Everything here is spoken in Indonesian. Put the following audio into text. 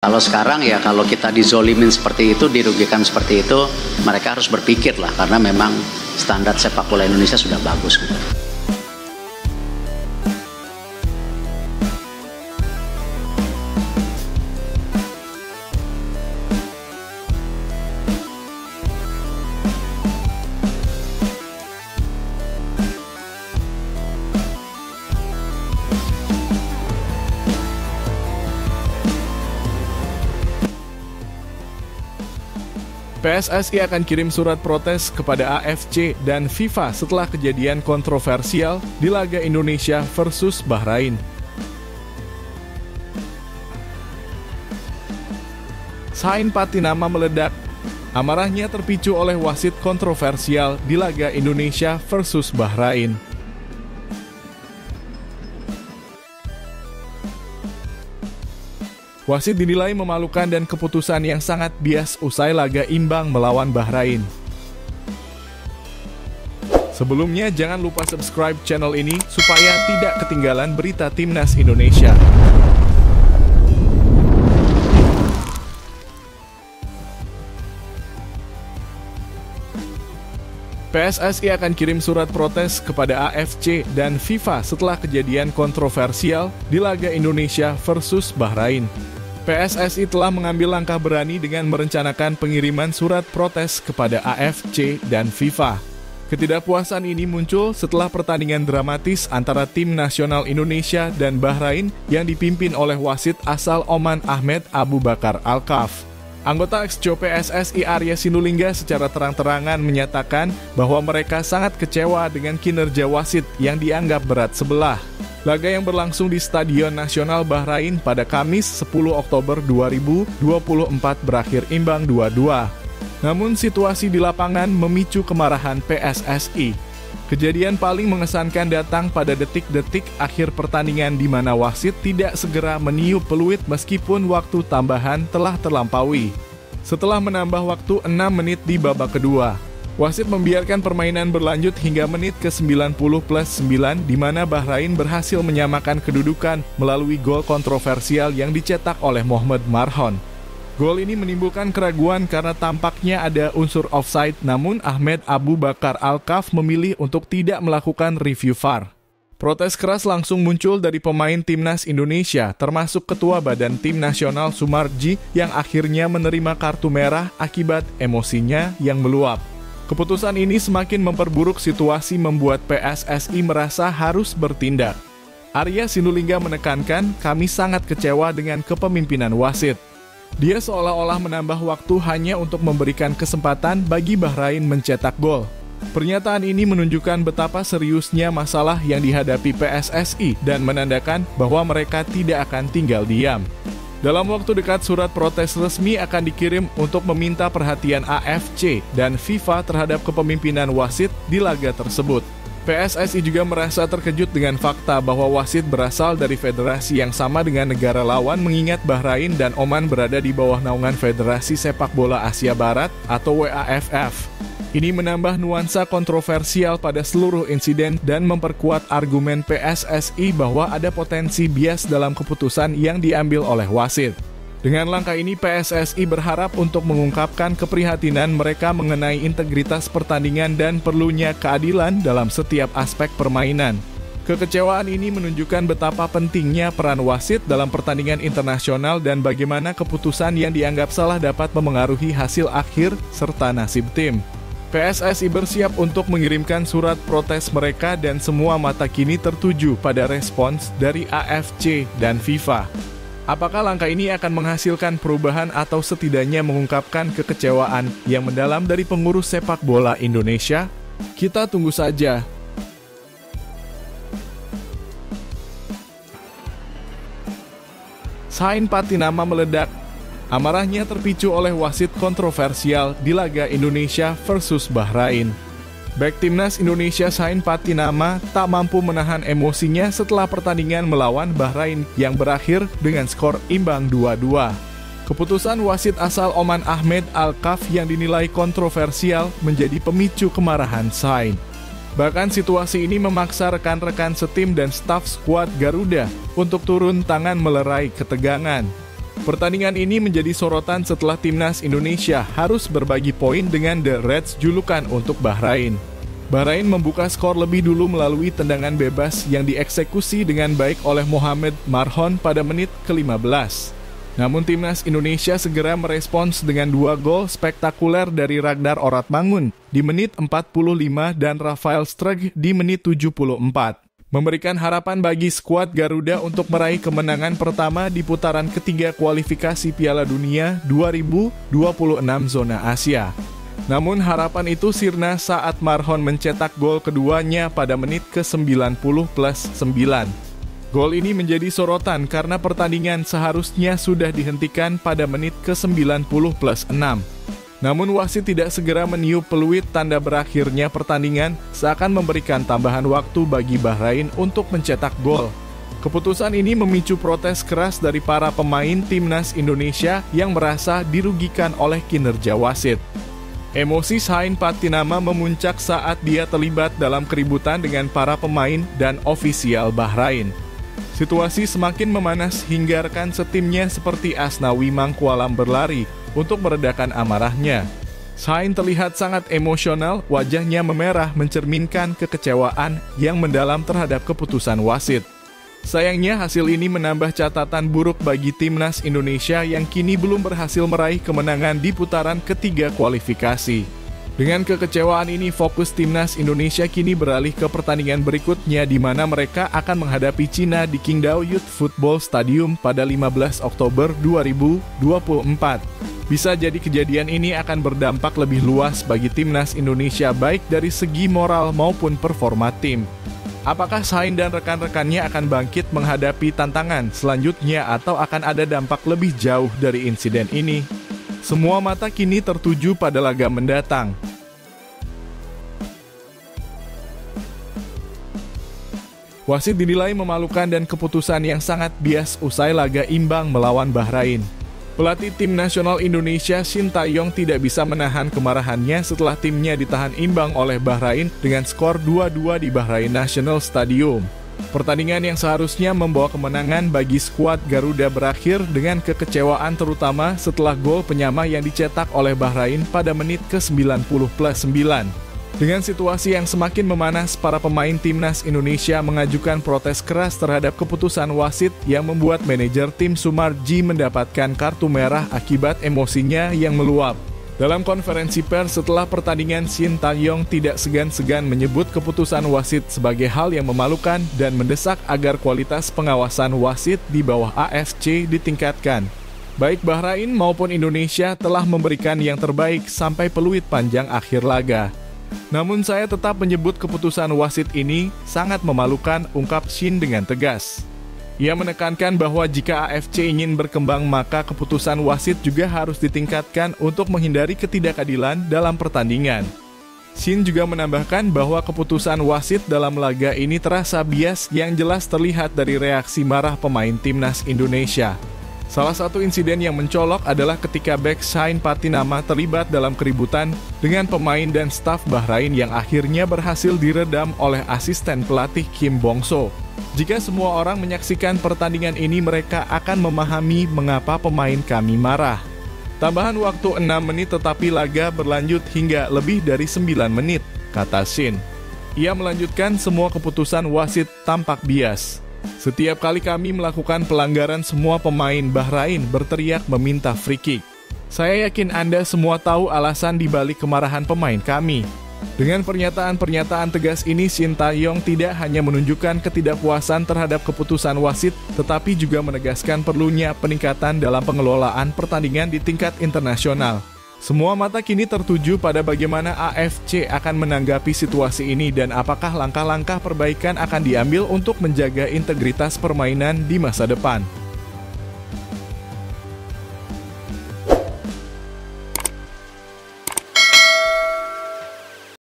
Kalau sekarang ya kalau kita dizolimin seperti itu, dirugikan seperti itu, mereka harus berpikir lah karena memang standar sepak bola Indonesia sudah bagus. PSSI akan kirim surat protes kepada AFC dan FIFA setelah kejadian kontroversial di laga Indonesia versus Bahrain. Sain Patinama meledak. Amarahnya terpicu oleh wasit kontroversial di laga Indonesia versus Bahrain. Wasit dinilai memalukan dan keputusan yang sangat bias usai laga imbang melawan Bahrain. Sebelumnya, jangan lupa subscribe channel ini supaya tidak ketinggalan berita Timnas Indonesia. PSSI akan kirim surat protes kepada AFC dan FIFA setelah kejadian kontroversial di laga Indonesia versus Bahrain. PSSI telah mengambil langkah berani dengan merencanakan pengiriman surat protes kepada AFC dan FIFA. Ketidakpuasan ini muncul setelah pertandingan dramatis antara tim nasional Indonesia dan Bahrain yang dipimpin oleh wasit asal Oman Ahmed Abu Bakar Alkaf. Anggota Exco PSSI Arya Sinulinga secara terang-terangan menyatakan bahwa mereka sangat kecewa dengan kinerja wasit yang dianggap berat sebelah. Laga yang berlangsung di Stadion Nasional Bahrain pada Kamis 10 Oktober 2024 berakhir imbang 2-2. Namun situasi di lapangan memicu kemarahan PSSI. Kejadian paling mengesankan datang pada detik-detik akhir pertandingan di mana wasit tidak segera meniup peluit meskipun waktu tambahan telah terlampaui. Setelah menambah waktu 6 menit di babak kedua, wasit membiarkan permainan berlanjut hingga menit ke-90+9 di mana Bahrain berhasil menyamakan kedudukan melalui gol kontroversial yang dicetak oleh Mohamed Marhon. Gol ini menimbulkan keraguan karena tampaknya ada unsur offside, namun Ahmed Abu Bakar Alkaf memilih untuk tidak melakukan review VAR. Protes keras langsung muncul dari pemain Timnas Indonesia, termasuk Ketua Badan Tim Nasional Sumarji yang akhirnya menerima kartu merah akibat emosinya yang meluap. Keputusan ini semakin memperburuk situasi membuat PSSI merasa harus bertindak. Arya Sinulinga menekankan, kami sangat kecewa dengan kepemimpinan wasit. Dia seolah-olah menambah waktu hanya untuk memberikan kesempatan bagi Bahrain mencetak gol. Pernyataan ini menunjukkan betapa seriusnya masalah yang dihadapi PSSI dan menandakan bahwa mereka tidak akan tinggal diam. Dalam waktu dekat, surat protes resmi akan dikirim untuk meminta perhatian AFC dan FIFA terhadap kepemimpinan wasit di laga tersebut. PSSI juga merasa terkejut dengan fakta bahwa wasit berasal dari federasi yang sama dengan negara lawan mengingat Bahrain dan Oman berada di bawah naungan Federasi Sepak Bola Asia Barat atau WAFF. Ini menambah nuansa kontroversial pada seluruh insiden dan memperkuat argumen PSSI bahwa ada potensi bias dalam keputusan yang diambil oleh wasit. Dengan langkah ini, PSSI berharap untuk mengungkapkan keprihatinan mereka mengenai integritas pertandingan dan perlunya keadilan dalam setiap aspek permainan. Kekecewaan ini menunjukkan betapa pentingnya peran wasit dalam pertandingan internasional dan bagaimana keputusan yang dianggap salah dapat memengaruhi hasil akhir serta nasib tim. PSSI bersiap untuk mengirimkan surat protes mereka dan semua mata kini tertuju pada respons dari AFC dan FIFA. Apakah langkah ini akan menghasilkan perubahan atau setidaknya mengungkapkan kekecewaan yang mendalam dari pengurus sepak bola Indonesia? Kita tunggu saja. Sain Patinama meledak. Amarahnya terpicu oleh wasit kontroversial di laga Indonesia versus Bahrain. Bek Timnas Indonesia Sain Patinama tak mampu menahan emosinya setelah pertandingan melawan Bahrain yang berakhir dengan skor imbang 2-2. Keputusan wasit asal Oman Ahmed Alkaf yang dinilai kontroversial menjadi pemicu kemarahan Sain. Bahkan situasi ini memaksa rekan-rekan setim dan staf skuad Garuda untuk turun tangan melerai ketegangan. Pertandingan ini menjadi sorotan setelah timnas Indonesia harus berbagi poin dengan The Reds julukan untuk Bahrain. Bahrain membuka skor lebih dulu melalui tendangan bebas yang dieksekusi dengan baik oleh Mohamed Marhon pada menit ke-15. Namun timnas Indonesia segera merespons dengan 2 gol spektakuler dari Ragnar Oratmangun di menit 45 dan Rafael Strug di menit 74. Memberikan harapan bagi skuad Garuda untuk meraih kemenangan pertama di putaran ketiga kualifikasi Piala Dunia 2026 zona Asia. Namun harapan itu sirna saat Marhon mencetak gol keduanya pada menit ke-90+9. Gol ini menjadi sorotan karena pertandingan seharusnya sudah dihentikan pada menit ke-90+6. Namun wasit tidak segera meniup peluit tanda berakhirnya pertandingan seakan memberikan tambahan waktu bagi Bahrain untuk mencetak gol. Keputusan ini memicu protes keras dari para pemain timnas Indonesia yang merasa dirugikan oleh kinerja wasit. Emosi Shahin Patinama memuncak saat dia terlibat dalam keributan dengan para pemain dan ofisial Bahrain. Situasi semakin memanas hingga rekan setimnya seperti Asnawi Mangkualam berlari untuk meredakan amarahnya. Shahin terlihat sangat emosional, wajahnya memerah mencerminkan kekecewaan yang mendalam terhadap keputusan wasit. Sayangnya hasil ini menambah catatan buruk bagi timnas Indonesia yang kini belum berhasil meraih kemenangan di putaran ketiga kualifikasi. Dengan kekecewaan ini, fokus timnas Indonesia kini beralih ke pertandingan berikutnya di mana mereka akan menghadapi Cina di Qingdao Youth Football Stadium pada 15 Oktober 2024. Bisa jadi kejadian ini akan berdampak lebih luas bagi timnas Indonesia baik dari segi moral maupun performa tim. Apakah Shahin dan rekan-rekannya akan bangkit menghadapi tantangan selanjutnya atau akan ada dampak lebih jauh dari insiden ini? Semua mata kini tertuju pada laga mendatang. Wasit dinilai memalukan dan keputusan yang sangat bias usai laga imbang melawan Bahrain. Pelatih tim nasional Indonesia Shin Tae-yong tidak bisa menahan kemarahannya setelah timnya ditahan imbang oleh Bahrain dengan skor 2-2 di Bahrain National Stadium. Pertandingan yang seharusnya membawa kemenangan bagi skuad Garuda berakhir dengan kekecewaan terutama setelah gol penyama yang dicetak oleh Bahrain pada menit ke-90+9. Dengan situasi yang semakin memanas, para pemain timnas Indonesia mengajukan protes keras terhadap keputusan wasit yang membuat manajer tim Sumarji mendapatkan kartu merah akibat emosinya yang meluap. Dalam konferensi pers setelah pertandingan, Shin Tae-yong tidak segan-segan menyebut keputusan wasit sebagai hal yang memalukan dan mendesak agar kualitas pengawasan wasit di bawah AFC ditingkatkan. Baik Bahrain maupun Indonesia telah memberikan yang terbaik sampai peluit panjang akhir laga. Namun saya tetap menyebut keputusan wasit ini sangat memalukan, ungkap Shin dengan tegas. Ia menekankan bahwa jika AFC ingin berkembang maka keputusan wasit juga harus ditingkatkan untuk menghindari ketidakadilan dalam pertandingan. Shin juga menambahkan bahwa keputusan wasit dalam laga ini terasa bias yang jelas terlihat dari reaksi marah pemain timnas Indonesia. Salah satu insiden yang mencolok adalah ketika bek Shahin Patinama terlibat dalam keributan dengan pemain dan staf Bahrain yang akhirnya berhasil diredam oleh asisten pelatih Kim Bong-so. Jika semua orang menyaksikan pertandingan ini, mereka akan memahami mengapa pemain kami marah. Tambahan waktu 6 menit tetapi laga berlanjut hingga lebih dari 9 menit, kata Shin. Ia melanjutkan semua keputusan wasit tampak bias. Setiap kali kami melakukan pelanggaran, semua pemain Bahrain berteriak meminta free kick. Saya yakin Anda semua tahu alasan dibalik kemarahan pemain kami. Dengan pernyataan-pernyataan tegas ini, Shin Tae-yong tidak hanya menunjukkan ketidakpuasan terhadap keputusan wasit, tetapi juga menegaskan perlunya peningkatan dalam pengelolaan pertandingan di tingkat internasional. Semua mata kini tertuju pada bagaimana AFC akan menanggapi situasi ini dan apakah langkah-langkah perbaikan akan diambil untuk menjaga integritas permainan di masa depan.